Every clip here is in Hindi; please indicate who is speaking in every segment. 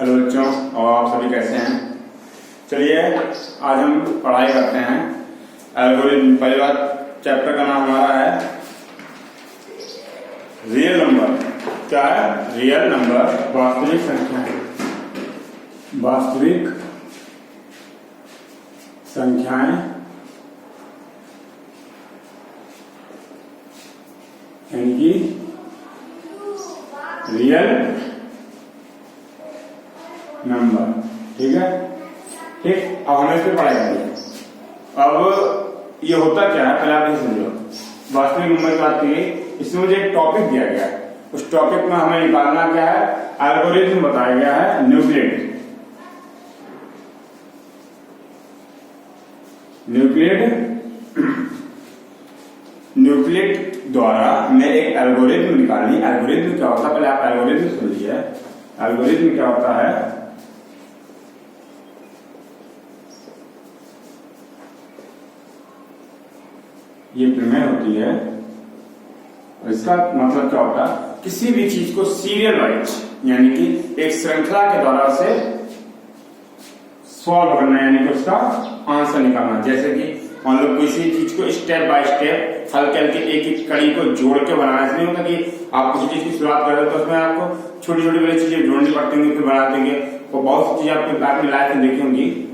Speaker 1: हेलो बच्चों, और आप सभी कैसे हैं। चलिए आज हम पढ़ाई करते हैं एल्गोरिथम। पहली बात, चैप्टर का नाम हमारा है रियल नंबर। क्या है? रियल नंबर, वास्तविक संख्याएं। वास्तविक संख्याएं यानी कि रियल नंबर। ठीक है, ठीक। अब हमें इस पर पढ़ाई करनी है। अब ये होता क्या है, पहले आप ये समझो। वास्तविक नंबर की बात की गई, इसमें मुझे एक टॉपिक दिया गया है। उस टॉपिक में हमें निकालना क्या है? एल्गोरिथम बताया गया है न्यूक्लिड। न्यूक्लिड द्वारा हमें एक एल्गोरिथम निकालनी। एल्गोरिथम क्या होता है, पहले आप एल्गोरिथम समझिए। एल्गोरिथम क्या होता है? ये प्रमेय होती है और इसका मतलब क्या होता है? किसी भी चीज को सीरियल वाइज यानी कि एक श्रृंखला के द्वारा से सॉल्व करना, यानी कि उसका आंसर निकालना। जैसे कि मान लो किसी चीज को स्टेप बाय स्टेप हल्के हल्के एक एक कड़ी को जोड़ के बनाना। इसलिए होता कि आप किसी चीज की शुरुआत कर रहे हो तो उसमें आपको छोटी छोटी बड़ी चीजें जोड़नी पड़ती होंगी, फिर बना देंगे। तो बहुत सी चीजें आपकी अपनी लाइफ में देखी होंगी।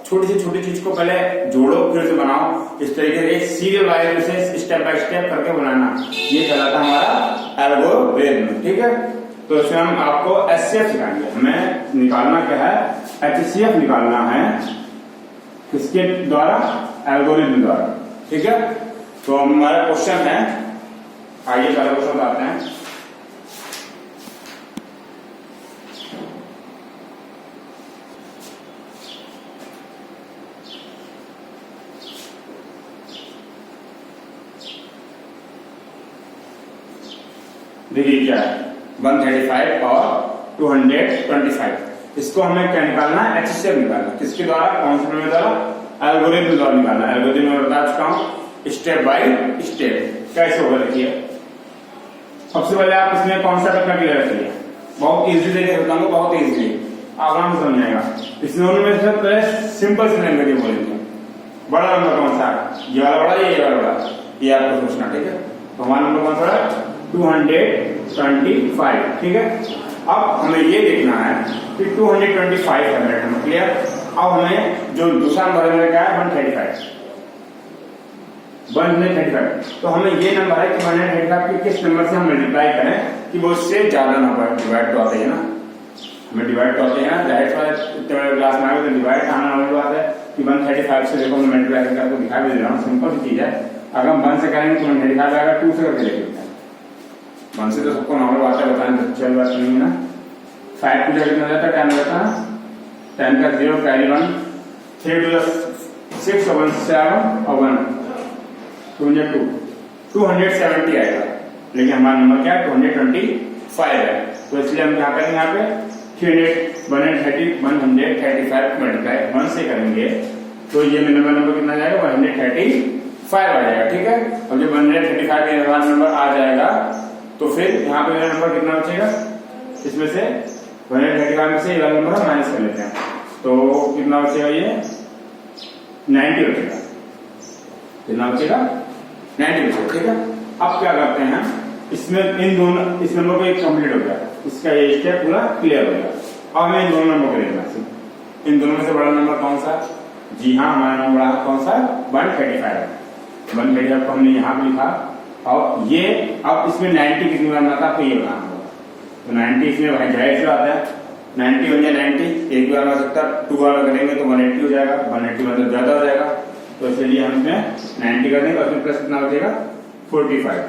Speaker 1: छोटी से छोटी चीज को पहले जोड़ो फिर से बनाओ। इस तरीके से एक सीरियल वाइज से स्टेप बाय स्टेप करके बनाना, ये कहलाता है हमारा एल्गोरिथम। ठीक है, तो इसमें हम आपको एचसीएफ सिखाएंगे। हमें निकालना क्या है? एचसीएफ निकालना है। किसके द्वारा? एल्गोरिथम द्वारा। ठीक है, तो हमारा क्वेश्चन है, आइए पहले क्वेश्चन आते हैं। देखिए क्या है, 135 और 225। इसको हमें क्या निकालना है? एचसीएफ निकालना। किसके द्वारा? कौन से प्रमेय द्वारा? एल्गोरिथम द्वारा निकालना। एल्गोरिथम में बता चुका हूं, स्टेप बाय स्टेप कैसे होगा। देखिए, सबसे पहले आप इसमें कॉन्सेप्ट अपना क्लियर रखिए। बहुत इजी तरीके से बताऊंगा, बहुत इजी, आराम से समझाएगा। इसमें उनमें से पहले सिंपल से लैंग्वेज बोलेंगे। बड़ा नंबर कौन सा है? ये वाला बड़ा, ये वाला बड़ा, ये आपको सोचना। ठीक है, तो हमारा नंबर कौन सा है? 225। ठीक है, अब हमें ये देखना है कि 225 है। क्लियर। अब हमें जो दूसरा नंबर है क्या है? 135। तो हमें ये नंबर है कि 135 के किस नंबर से हम मल्टीप्लाई करें कि वो उससे ज्यादा नंबर डिवाइड तो आते हैं ना। हमें डिवाइड तो आते हैं, जाहिर बात इतने बड़े क्लास में आए तो डिवाइड आना नॉर्मल बात है कि 135 से देखो मैं मल्टीप्लाई करके आपको दिखा भी दे रहा हूँ। सिंपल सी चीज है। अगर हम 1 से करेंगे तो 135 आएगा, 2 से करके देखिए। 1 से तो सबको नॉर्मल बात है, बताने चल बात नहीं है ना। 5 टू कितना जाता है? 10 जाता है। 10 का 0 कैरी 1, 3 टू 6 और 1 7 और 1 270 आएगा। लेकिन हमारा नंबर क्या है? 225 है। तो इसलिए हम क्या करेंगे? यहाँ पे 135 मल्टीप्लाई 1 से करेंगे तो ये नंबर कितना जाएगा? 135 आ जाएगा। ठीक है, और जब 135 के नंबर आ जाएगा तो फिर यहाँ पे मेरा नंबर कितना बचेगा? इसमें से 135 में से ये वाला नंबर माइनस कर लेते हैं तो कितना बचेगा? ये 90 बचेगा। कितना बचेगा? 90 बचेगा। ठीक है, अब क्या करते हैं? इसमें इन दोनों, इस नंबर को एक कंप्लीट हो गया, इसका ये स्टेप पूरा क्लियर हो गया। अब हमें इन दोनों नंबर को देखना है। इन दोनों में से बड़ा नंबर कौन सा? जी हाँ, हमारा नंबर बड़ा कौन सा? 135 है। 135 को हमने यहाँ पे लिखा। और ये अब इसमें 90 कितनी बार आता है आपको ये बताना होगा। तो 90 इसमें भाई जाहिर से आता है, 90 बन जाए 90, एक बार आ सकता है। 2 बार करेंगे तो 180 हो जाएगा। 180 मतलब ज्यादा हो जाएगा, तो इसलिए हम इसमें 90 कर देंगे और उसमें प्लस कितना बचेगा? 45।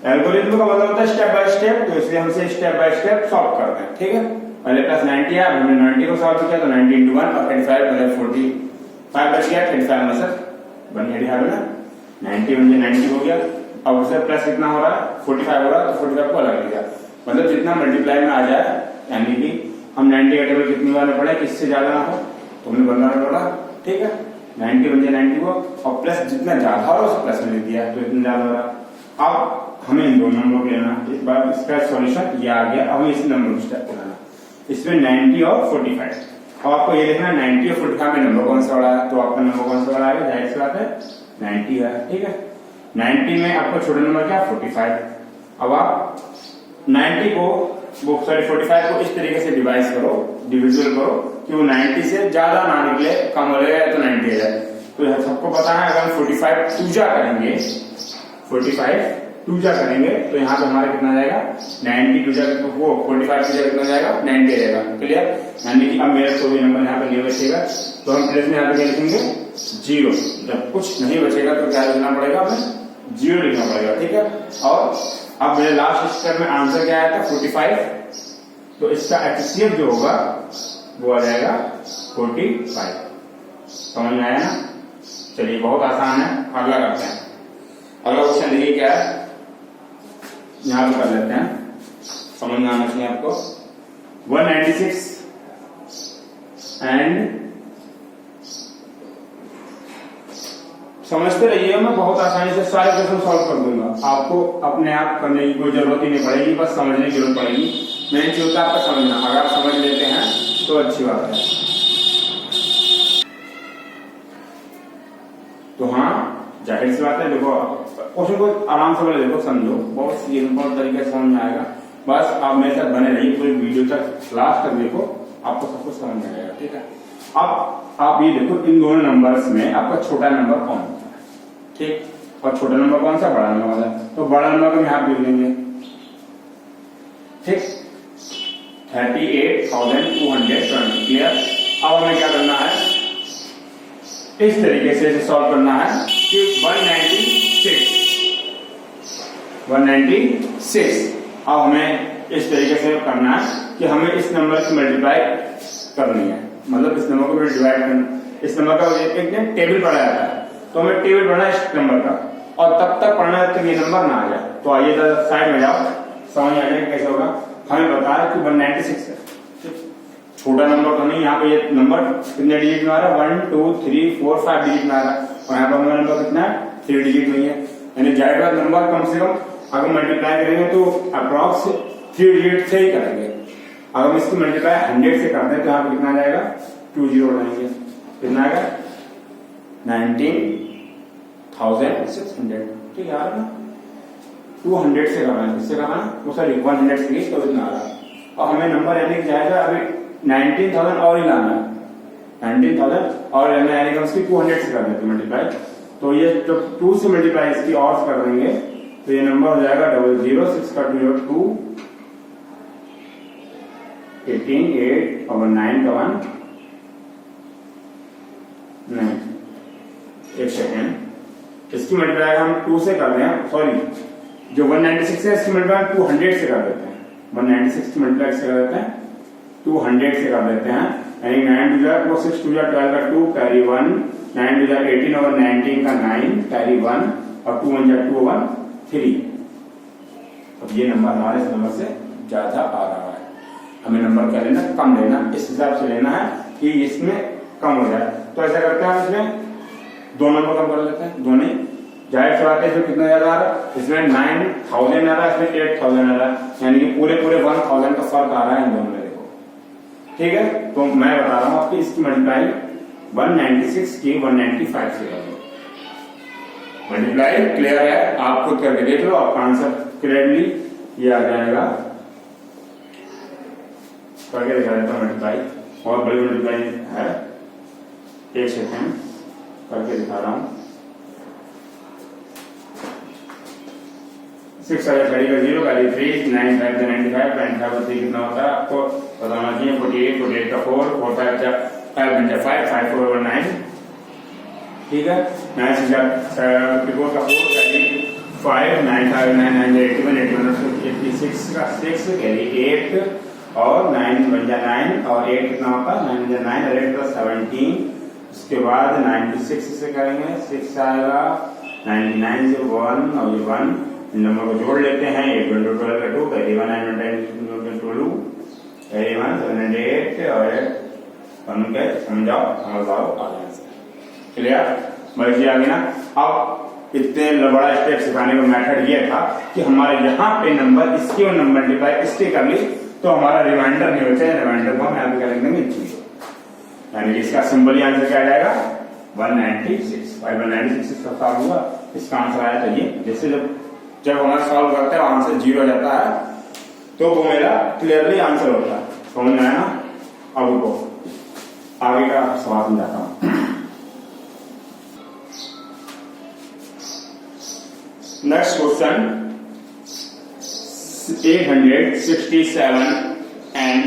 Speaker 1: एल्गोरिथम का मतलब होता है स्टेप बाय स्टेप, तो इसलिए हमसे स्टेप बाय स्टेप सॉल्व करते हैं। ठीक है, पहले प्लस 90 है, हमने 90 को सॉल्व किया तो 90 × 1 और 35 मतलब 45 बच गया। 35 में सर 185 ना, 90 बन जाए 90 हो गया। अब उससे प्लस कितना हो रहा है? 45 हो रहा है, तो 45 को अलग लिया। मतलब जितना मल्टीप्लाई में आ जाए, यानी कि हम 90 का टेबल कितनी बार पढ़े कि इससे ज्यादा ना हो, तो हमने बनाना पड़ा। ठीक है, 90 बन जाए 90 को और प्लस जितना ज्यादा हो उसे प्लस में लिख दिया तो इतना ज्यादा हो रहा। अब हमें इन दोनों नंबर को लेना। इस बार इसका सॉल्यूशन ये आ गया। अब इस नंबर को स्टेप बनाना। इसमें 90 और 45। अब आपको ये देखना 90 और 45 में नंबर कौन सा बड़ा है, तो आपका नंबर कौन सा बड़ा आएगा, जाहिर सी बात है 90 है। ठीक है, 90 में आपका छोटा नंबर क्या 45। अब आप 90 को वो सॉरी 45 को इस तरीके से डिवाइड करो, डिविजिबल करो कि वो 90 से ज्यादा ना निकले, कम हो जाएगा तो 90 आ जाए। तो सबको पता है अगर हम 45 टूजा करेंगे, 45 टूजा करेंगे तो यहाँ पे हमारा कितना जाएगा 90 टूजा, तो वो 45 टूजा कितना जाएगा 90 आ जाएगा। क्लियर, यानी कि अब मेरा कोई भी नंबर यहाँ पे नहीं बचेगा तो हम प्लेस में यहाँ पे क्या लिखेंगे 0। जब कुछ नहीं बचेगा तो क्या लिखना पड़ेगा, हमें 0 लिखना पड़ेगा। ठीक है, और अब मेरे लास्ट स्टेप में आंसर क्या आया था 45, तो इसका एचसीएफ जो होगा वो आ जाएगा 45। समझ में आया ना? चलिए बहुत आसान है, अगला करते हैं। अगला क्वेश्चन देखिए क्या है, यहां पे कर लेते हैं, समझ में आना चाहिए आपको। 196 एंड समझते रहिए, मैं बहुत आसानी से सारे क्वेश्चन सॉल्व कर दूंगा, आपको अपने आप करने की कोई जरूरत ही नहीं पड़ेगी, बस समझने की जरूरत पड़ेगी। मेन चीज होता है आपका समझना, अगर आप समझ लेते हैं तो अच्छी बात है। तो हाँ, जाहिर सी बात है, देखो क्वेश्चन को आराम से बोले, देखो समझो, बहुत सिंपल तरीके से समझ में आएगा। बस आप मेरे साथ बने रहिए पूरी वीडियो तक, लास्ट तक देखो, आपको सब कुछ समझ में आएगा। ठीक है, अब आप ये देखो इन दोनों नंबर्स में आपका छोटा नंबर कौन सा है, ठीक, और छोटा नंबर कौन सा, बड़ा नंबर कौन सा, तो बड़ा नंबर को यहाँ लिख लेंगे। ठीक, 38,220। क्लियर, अब हमें क्या करना है, इस तरीके से सॉल्व करना है कि 196 अब हमें इस तरीके से करना है कि हमें इस नंबर की मल्टीप्लाई करनी है, मतलब इस नंबर को डिवाइड करना। इस नंबर का एक टेबल पढ़ा जाता है, तो हमें टेबल पढ़ना है इस नंबर का, और तब तक पढ़ना है तक ये नंबर ना आ जाए। तो आइए साइड में जाओ, समझ आ जाएगा कैसे होगा। हमें बता रहा है कि 196 है, छोटा नंबर तो नहीं, यहाँ पे ये नंबर कितने डिजिट में आ रहा है 1 2 3 4 5 डिजिट में आ रहा है, और यहाँ पर हमारा नंबर कितना है 3 डिजिट में है। यानी जाहिर बात नंबर कम से कम अगर मल्टीप्लाई करेंगे तो अप्रॉक्स 3 डिजिट से ही करेंगे। अगर हम इसको मल्टीप्लाई 100 से करते हैं तो यहाँ पे कितना आ जाएगा 2 0 बनाएंगे, कितना आएगा 19,600। ठीक है ना, 200 से करना है, इससे करना वो सॉरी 100 से तो इतना आ रहा है। और हमें नंबर यानी कि जाएगा अभी 19,000 और ही लाना है, 19,000 और लाना है, यानी कि उसकी 200 से कर देते मल्टीप्लाई। तो ये जब 2 से मल्टीप्लाई इसकी और कर देंगे तो ये नंबर हो जाएगा 006 का 2 2 18 8 और 9 का 1 9। एक सेकेंड, इसकी मल्टीप्लाई हम 2 से कर रहे हैं, सॉरी जो 196 है इसकी मल्टीप्लाई 200 से कर देते हैं, 196 की मल्टीप्लाई से कर देते हैं 200 से कर देते हैं, यानी 9 2 6 2 12 का 2 कैरी 1, 9 2 18 और 19 का 9 कैरी 1 और 2 1 2 1 3। अब ये नंबर हमारे इस नंबर से ज्यादा आ रहा है, हमें नंबर क्या लेना, कम लेना, इस हिसाब से लेना है कि इसमें कम हो जाए। तो ऐसा करते हैं, इसमें दो नंबर कम कर लेते हैं, दोनों जाहिर सी बात है, इसमें कितना ज्यादा आ रहा है, इसमें 9,000 आ रहा है, इसमें 8,000 आ रहा है, यानी कि पूरे 1,000 का फर्क आ रहा है इन दोनों में, देखो। ठीक है, तो मैं बता रहा हूं आपकी इसकी मल्टीप्लाई 196 की 195 से करो, मल्टीप्लाई क्लियर है, आप खुद करके देख लो, आपका आंसर क्लियरली ये आ जाएगा। करके दिखा देता हूं मल्टीप्लाई, और बड़ी मल्टीप्लाई है, एक सेकेंड करके दिखा रहा हूं। 6 30 का 0 कैरी 3 9 5 95 95 3 कितना होता है आपको बताना चाहिए, 48 48 का 4 4 5 5 5 4 9। ठीक है, 9 54 का 4 कैरी 5 9 5 9 9 81 81 86 का 6 कैरी 8 और 9 बन जा 9 और 8 कितना होता है 9 बन जा 9 और 8 प्लस 17। उसके बाद 96 से करेंगे, 6 आएगा 99 से 1 और ये 1 नंबर को जोड़ लेते हैं, 8 12 का 2 कैरी 1 9 10 2 कैरी 1 7 8 और 1 के समझाओ समझाओ आ गया। क्लियर, मर्जी आ गई ना। अब इतने बड़ा स्टेप सिखाने का मेथड ये था कि हमारे यहाँ पे नंबर इसके और नंबर मल्टीप्लाई इसके कर ली तो हमारा रिमाइंडर नहीं बचा, रिमाइंडर को हम यहाँ पे क्या लिख देंगे 0, यानी कि इसका सिंपली आंसर क्या आ जाएगा 196। 196 का सॉल्व हुआ, इसका आंसर आया। तो ये जैसे जब हमारा सॉल्व करते हैं आंसर 0 हो जाता है तो वो मेरा क्लियरली आंसर होता है। समझ में आया ना? अब को आगे का सवाल समझाता हूं। Next question 867 and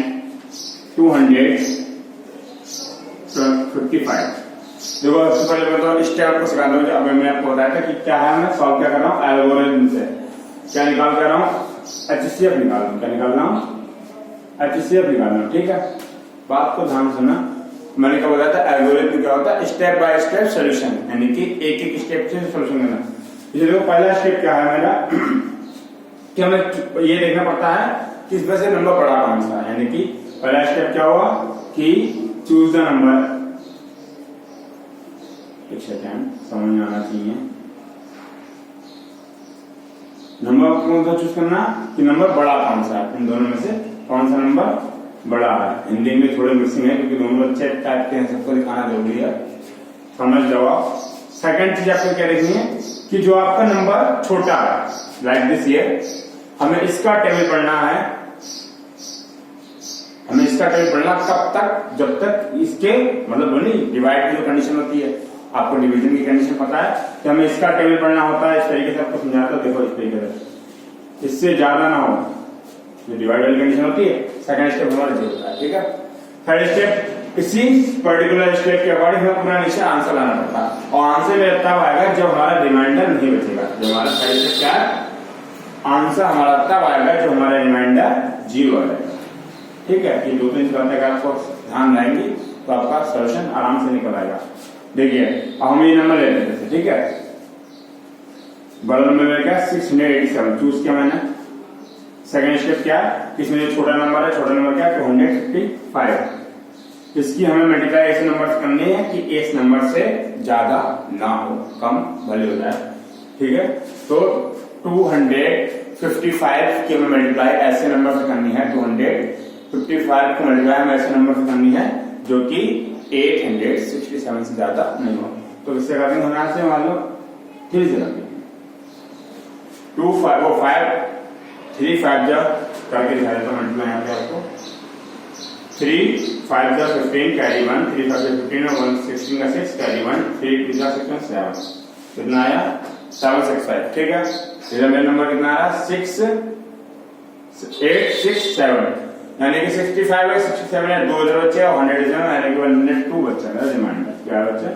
Speaker 1: 255। देखो सबसे पहले मैं तो स्टेप को सिखा दूं। अभी मैंने आपको बताया था कि क्या है, मैं सॉल्व क्या कर रहा हूँ एल्गोरिथम से। क्या निकाल कर रहा हूँ? HCF निकाल रहा हूँ। क्या निकाल रहा हूँ? HCF निकाल रहा हूँ। ठीक है, बात को ध्यान सुना। मैंने क्या बताया था, एल्गोरिथम क्या होता है? स्टेप बाय स्टेप सोल्यूशन, यानी कि एक एक स्टेप से सोल्यूशन करना। देखो पहला स्टेप क्या है मेरा कि हमें ये देखना पड़ता है कि इसमें से नंबर बड़ा कौन सा है। यानी कि पहला स्टेप क्या हुआ कि चूज द नंबर। एक सेकेंड, समझ में आना चाहिए। नंबर कौन सा चूज करना कि नंबर बड़ा कौन सा है, इन दोनों में से कौन सा नंबर बड़ा है। हिंदी में थोड़े मिक्सिंग है क्योंकि दोनों बच्चे टाइप के हैं, सबको दिखाना जरूरी है, समझ जाओ। सेकंड चीज आपको क्या देखनी है कि जो आपका नंबर छोटा है, लाइक दिस ये, हमें इसका टेबल पढ़ना है। हमें इसका टेबल पढ़ना कब तक? जब तक इसके मतलब बोली डिवाइड की जो कंडीशन होती है, आपको डिवीजन की कंडीशन पता है कि हमें इसका टेबल पढ़ना होता है। इस तरीके से आपको समझाता हूं, देखो इस तरीके से, इससे ज्यादा ना हो जो डिवाइड वाली कंडीशन होती है। सेकंड स्टेप हमारा ये होता है। ठीक है, थर्ड स्टेप इसी पर्टिकुलर स्टेप के अकॉर्डिंग हमें पूरा नीचे आंसर लाना पड़ता है, और आंसर में तब आएगा जब हमारा रिमाइंडर नहीं बचेगा। जो हमारा थर्ड स्टेप क्या है, आंसर हमारा तब आएगा जो हमारा रिमाइंडर 0 आ जाएगा। ठीक है, ये 2-3 बातें का आपको ध्यान रहेंगी तो आपका सोल्यूशन आराम से निकल आएगा। देखिए अब हम ये नंबर ले लेते हैं। ठीक है, बड़ा नंबर में क्या 687 चूज किया मैंने। सेकंड स्टेप क्या है, इसमें जो छोटा नंबर है, छोटा नंबर क्या है 255। इसकी हमें मल्टीप्लाई ऐसे नंबर से करनी है कि इस नंबर से ज्यादा ना हो, कम भले हो जाए। ठीक है, तो 255 की हमें मल्टीप्लाई ऐसे नंबर से करनी है। 255 को मल्टीप्लाई हमें ऐसे नंबर से करनी है जो कि 867 से ज्यादा नहीं हो। तो इससे कर देंगे हम यहां से, मान लो 3 से कर देंगे 3 5 जा करके दिखा देता हूं। मल्टीप्लाई यहाँ पे आपको 3 5 जा 15 कैरी 1, 3 5 जा 15 और 1 16 का 6 कैरी 1, 3 2 जा 6 7, कितना आया 765। ठीक है, इधर मेरा नंबर कितना आ रहा 6867, यानी कि 65 है 67 है, 2 इधर बचे और 100 इधर, यानी कि 102 बचा मेरा रिमाइंडर। क्या बचा?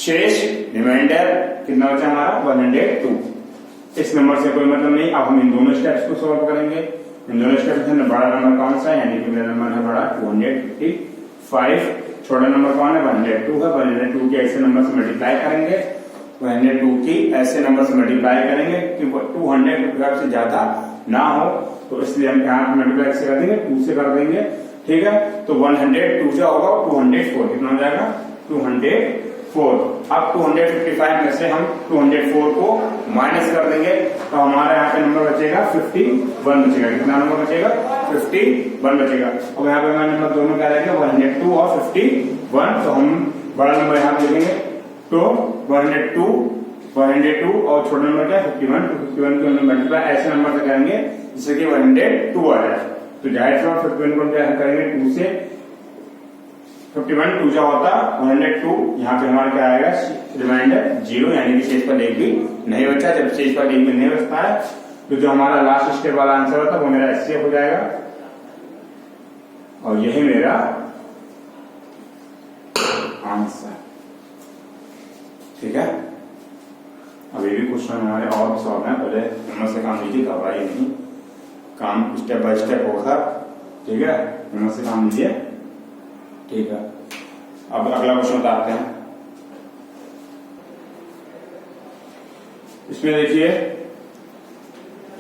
Speaker 1: शेष रिमाइंडर कितना बचा हमारा 102। इस नंबर से कोई मतलब नहीं। अब हम इन दोनों स्टेप्स को सॉल्व करेंगे। इन दोनों स्टेप्स में बड़ा नंबर कौन सा है, यानी कि मेरा नंबर है बड़ा 255, छोटा नंबर कौन है 102 है। 102 के ऐसे नंबर से मल्टीप्लाई करेंगे, 102 की ऐसे नंबर से मल्टीप्लाई करेंगे कि 255 से ज्यादा ना हो, तो इसलिए हम यहाँ मल्टीप्लाई से कर देंगे 2 से कर देंगे। ठीक है, तो 102 से होगा 204, कितना हो जाएगा 204। अब 255 में से हम 204 को माइनस कर देंगे तो हमारे यहाँ पे नंबर बचेगा 51 बचेगा। कितना नंबर बचेगा 51 बचेगा। अब यहाँ पे हमारे नंबर दोनों क्या रहेंगे 102 और 51, तो हम बड़ा नंबर यहाँ पे लिखेंगे तो 102 और छोटा नंबर क्या 51, तो 51 को हम मल्टीप्लाई ऐसे नंबर से करेंगे जिससे कि 102 आ जाए। तो जाहिर सा 51 को क्या करेंगे 2 से, 51 2 जा होता 102, यहाँ पे हमारा क्या आएगा रिमाइंडर 0, यानी कि शेष पर एक भी नहीं बचा। जब शेष पर एक भी नहीं बचता है तो जो हमारा लास्ट स्टेप वाला आंसर होता है वो मेरा एचसीएफ हो जाएगा, और यही मेरा आंसर। ठीक है, अभी भी क्वेश्चन हमारे और भी सॉल्व है, पहले हिम्मत से काम लीजिए, घबराइए नहीं, काम स्टेप बाय स्टेप होगा। ठीक है, हिम्मत से काम लीजिए। ठीक है, अब अगला क्वेश्चन बताते हैं। इसमें देखिए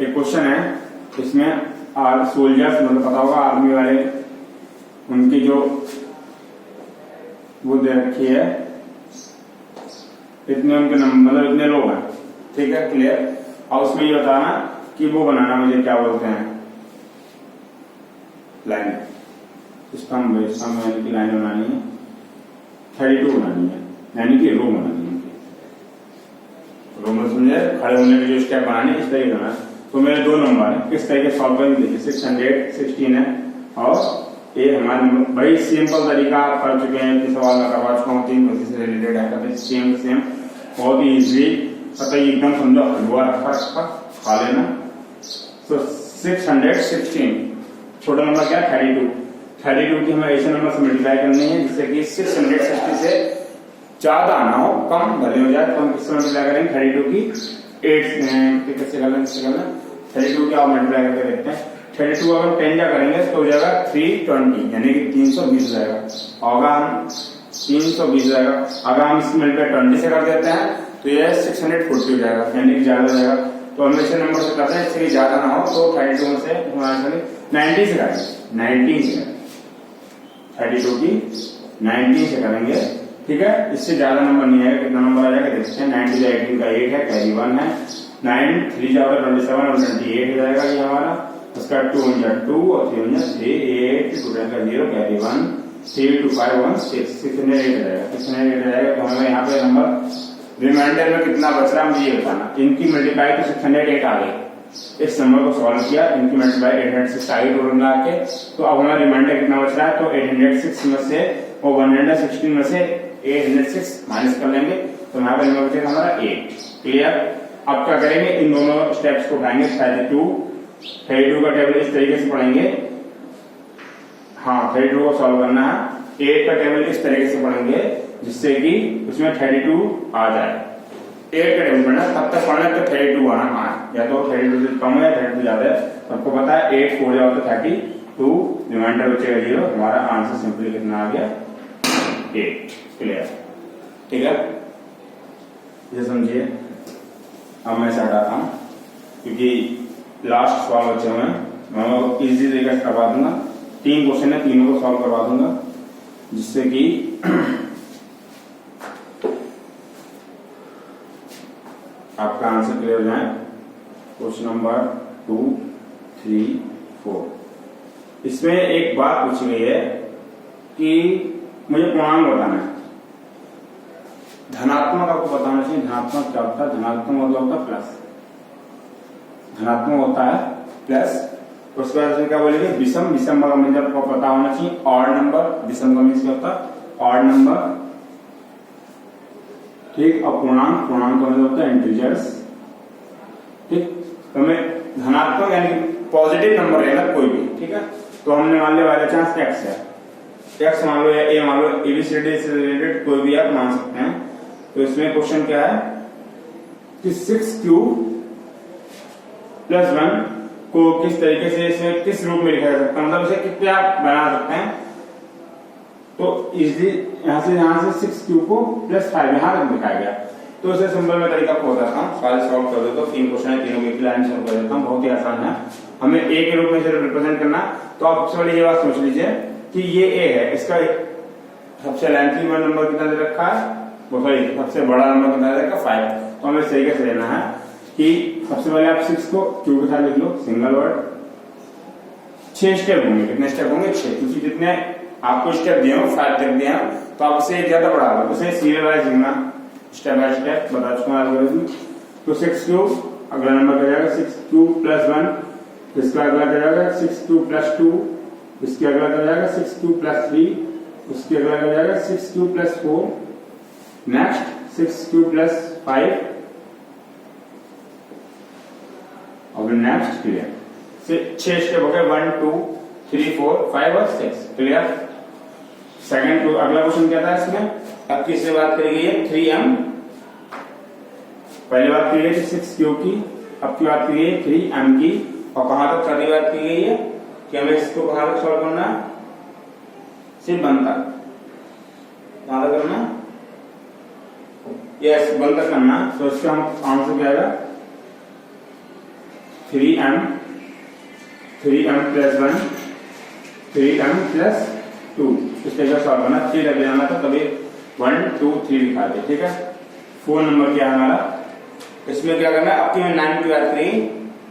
Speaker 1: एक क्वेश्चन है, इसमें सोल्जर्स मतलब पता होगा आर्मी वाले, उनकी जो वो दे रखी है, इतने उनके नंबर मतलब इतने लोग हैं। ठीक है, क्लियर। और उसमें ये बताना कि वो बनाना मुझे क्या बोलते हैं लाइन, स्तंभ यानी कि लाइन बनानी है, 32 बनानी है, यानी कि रो बनानी है। रो में समझे, खड़े होने के जो स्टेप बनाने इस तरीके से। तो मेरे 2 नंबर है, किस तरीके सॉल्व करेंगे देखिए। 616 है और ये हमारे भाई सिंपल तरीका आप कर चुके हैं कि सवाल में करवा चुका हूँ, 3 क्वेश्चन से रिलेटेड है, कभी सेम बहुत ही इजी, पता ही एकदम समझो, हलवा रखा खा लेना। तो 616 छोटा नंबर क्या है 32 की हमें ऐसे नंबर से मल्टीप्लाई करनी है जिससे कि 660 से ज्यादा ना हो, कम भले हो जाए। तो हम किससे मल्टीप्लाई करेंगे 32 की 8 कैसे करना 32 की आप मल्टीप्लाई करके देखते हैं। 32 अगर 10 जा करेंगे तो हो जाएगा 320 यानी कि 320 हो जाएगा। अगर हम 320 जाएगा, अगर हम इसमें मल्टीप्लाई 20 से कर देते हैं तो ये 640 हो जाएगा यानी कि ज्यादा हो जाएगा। तो हम ऐसे नंबर से करते हैं इससे ज्यादा ना हो तो 32 में से 90 से करेंगे, 19 से 32 की 19 से करेंगे, ठीक है। इससे ज्यादा नंबर नहीं आएगा। कितना नंबर आ जाएगा देखते हैं। 90 से 18 का 8 है, कैरी 1 है, 9 3 जाएगा 27 और 28 हो जाएगा ये हमारा। उसका 2 और 3 3 8 2 का 0 कैरी 1 3 2 5 1 6 608 हो जाएगा। 608 हो जाएगा। तो हमें यहाँ पे नंबर रिमाइंडर में कितना बच रहा है मुझे ये बताना। इनकी मल्टीप्लाई तो 608 आ गई। इस नंबर को सॉल्व किया, इनकी मल्टीप्लाई 806 आई टोटल मिला के। तो अब हमारा रिमाइंडर कितना बच रहा है, तो 806 में से और 116 में से 806 माइनस कर लेंगे तो यहाँ पर नंबर बचेगा हमारा 8। क्लियर। अब क्या करेंगे, इन दोनों स्टेप्स को उठाएंगे। 32 का टेबल इस तरीके से पढ़ेंगे। हाँ 32 को सॉल्व करना है। 8 का टेबल इस तरीके से पढ़ेंगे जिससे कि उसमें 32 आ जाए। 8 का टेबल पढ़ना, तब तक पढ़ना तो 32 आना है, या तो 32 से कम है 32 ज्यादा है। सबको पता है 8 4 जाओ तो 32, रिमाइंडर बचेगा 0। हमारा आंसर सिंपली कितना आ गया 8। क्लियर, ठीक है। ये समझिए। अब मैं इसे हटाता हूं क्योंकि लास्ट सवाल बचे हुए हैं, मैं इजी तरीके से करवा दूंगा। 3 क्वेश्चन है, तीनों को सॉल्व करवा दूंगा जिससे कि आपका आंसर क्लियर हो जाए। Question number 2 3 4। इसमें एक बात पूछी गई है कि मुझे पूर्णांक बताना है। धनात्मक आपको बताना चाहिए। धनात्मक क्या होता है, धनात्मक मतलब होता है प्लस, धनात्मक होता है प्लस। उसके बाद क्या बोलेंगे विषम, विषम का मतलब आपको पता होना चाहिए। ऑड नंबर, विषम का मीन्स क्या होता है ऑड नंबर, ठीक। और पूर्णांक, पूर्णांक का मतलब होता है इंटीजर्स, ठीक। तो हमें धनात्मक यानी कि पॉजिटिव नंबर रहेगा कोई भी, ठीक है। तो हमने मान लिया बाय चांस एक्स है, एक्स मान लो या ए मान लो, एबीसीडी से रिलेटेड कोई भी आप मान सकते हैं। तो इसमें क्वेश्चन क्या है कि 6q + 1 को किस तरीके से इसमें किस रूप में लिखा जा सकता है, मतलब इसे कितने आप बना सकते हैं। तो इजी यहां से 6q को +5 यहां तक दिखाया गया। तो इसे सिंपल में तरीका को बताता हूं, सारे सॉल्व कर देता हूं। 3 क्वेश्चन है, तीनों की लाइन सॉल्व कर देता हूं। बहुत ही आसान है, हमें ए के रूप में इसे रिप्रेजेंट करना। तो आप सबसे पहले ये बात सोच लीजिए कि ये ए है, इसका सबसे लेंथी नंबर कितना दे रखा है, वो सॉरी सबसे बड़ा नंबर कितना दे रखा है 5। तो हमें इस तरीके से लेना है कि सबसे पहले आप 6 को q के साथ लिख लो, सिंगल वर्ड। 6 स्टेप होंगे, कितने स्टेप होंगे 6, क्योंकि जितने आपको स्टेप दिए हो 5 तक दिए हैं तो आप उसे ज्यादा बढ़ा लो, उसे सीरियल वाइज लिखना, स्टेप बाय स्टेप बता चुका हूं एल्गोरिथम। तो 6q अगला नंबर क्या जाएगा 6q + 1, इसका अगला क्या जाएगा 6q + 2, इसके अगला क्या जाएगा 6q + 3, उसके अगला क्या जाएगा 6q + 4, नेक्स्ट 6q + 5 और नेक्स्ट। क्लियर। 6 स्टेप हो गए 1 2 3 4 5 और 6। क्लियर। सेकंड अगला क्वेश्चन क्या था इसमें, अब किससे बात करी गई है 3m। पहले बात की गई थी 6q की, अब की बात की गई है 3m की। और कहां तक सारी बात की गई है कि हमें इसको कहां तक सॉल्व करना है, सिर्फ 1 तक। कहां तक करना, यस 1 तक करना। तो इसका हम आंसर क्या आएगा 3m + 1 3m + 2। इस तरह सॉल्व करना, 3 लग जाना था तभी 1 2 3 लिखा दे, ठीक है। 4 नंबर क्या है हमारा, इसमें क्या करना है, अब की मैं 9 की बात करी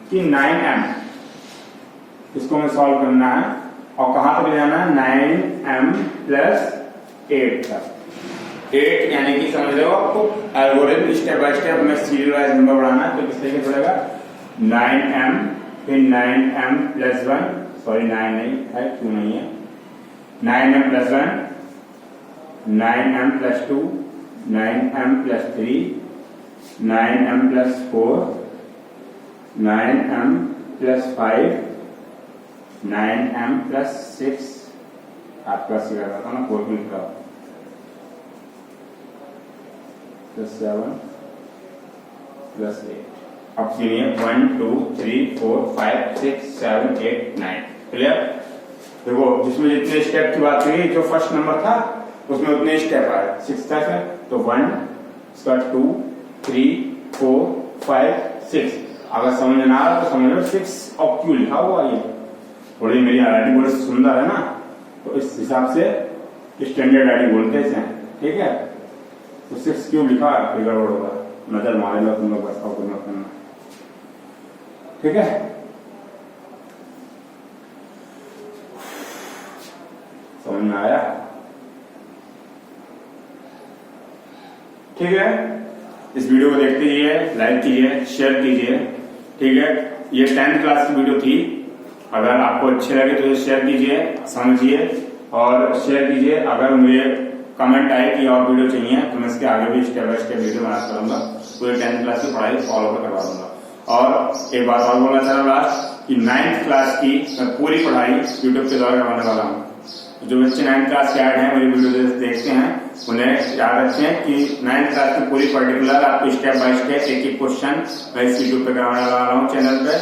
Speaker 1: कि 9m, इसको हमें सॉल्व करना है और कहां तक जाना है 9m + 8 तक। 8 यानी कि समझ रहे हो आपको एल्गोरिथम स्टेप बाय स्टेप में सीरियल वाइज नंबर बढ़ाना है। तो किस तरीके से बढ़ेगा 9m फिर 9m + 1 सॉरी 9 नहीं है क्यों नहीं है 9m + 1 9m + 2 9m + 3 9m + 4 9m + 5 9m + 6 आपका सीधा करता हूँ ना 4 भी लिखा +7 + 8। अब सुनिए 1 2 3 4 5 6 7 8 9 क्लियर। देखो जिसमें जितने स्टेप की बात करी जो फर्स्ट नंबर था उसमें उतने स्टेप आए 6 तक है तो 1 इसका 2 3 4 5 6। अगर समझ ना आ रहा तो समझ लो 6 और क्यों लिखा हुआ ये थोड़ी मेरी हैंडराइटिंग बड़ी सुंदर है ना तो इस हिसाब से स्टैंडर्ड राइटिंग बोलते हैं ठीक है। तो 6 क्यों लिखा है गड़बड़ होगा नजर मारे लो तुम लोग बताओ करना ठीक है। समझ में आया ठीक है। इस वीडियो को देखते रहिए लाइक कीजिए शेयर कीजिए ठीक है। ये 10th क्लास की वीडियो थी अगर आपको अच्छे लगे तो ये शेयर कीजिए समझिए और शेयर कीजिए। अगर मुझे कमेंट आए कि और वीडियो चाहिए तो मैं इसके आगे भी स्टेप बाय स्टेप वीडियो बना करूंगा पूरे 10th क्लास की पढ़ाई फॉलो करवा दूंगा। और एक बात और बोलना चाह रहा हूँ कि 9th क्लास की मैं पूरी पढ़ाई यूट्यूब के द्वारा करवाने वाला हूँ। जो बच्चे 9th क्लास के ऐड हैं मेरी वीडियो देखते हैं उन्हें याद रखें कि 9th क्लास की पूरी पर्टिकुलर आपको स्टेप बाय स्टेप एक एक क्वेश्चन मैं इस यूट्यूब पे करवाने वाला हूँ चैनल पे।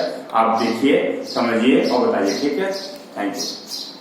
Speaker 1: आप देखिए समझिए और बताइए ठीक है। Thank you.